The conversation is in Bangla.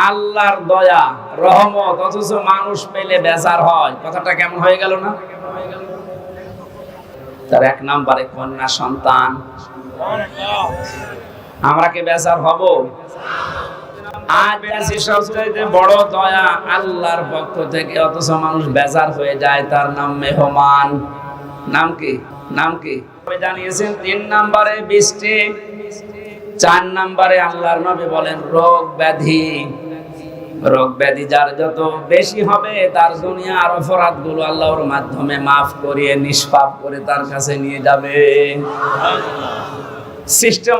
আল্লাহর দয়া রহমত, অথচ মানুষ পেলে বেজার হয়। কথাটা কেমন হয়ে গেল না? তার এক নম্বরে কন্যা সন্তান। আমরা কি বেজার হব? আজ বেশি সবচেয়ে বড় দয়া আল্লাহর পক্ষ থেকে, অথচ মানুষ বেজার হয়ে যায়। তার নাম মেহমান। নাম কি? নাম কি জানিয়েছেন? 3 নম্বরে বৃষ্টি, 4 নম্বরে আল্লাহর নবী বলেন রোগ ব্যাধি। রোগ ব্যাধি যার যত বেশি হবে, তার দুনিয়ার অপরাধগুলো আল্লাহর মাধ্যমে মাফ করিয়ে নিষ্পাপ করে তার কাছে নিয়ে যাবে। সিস্টেম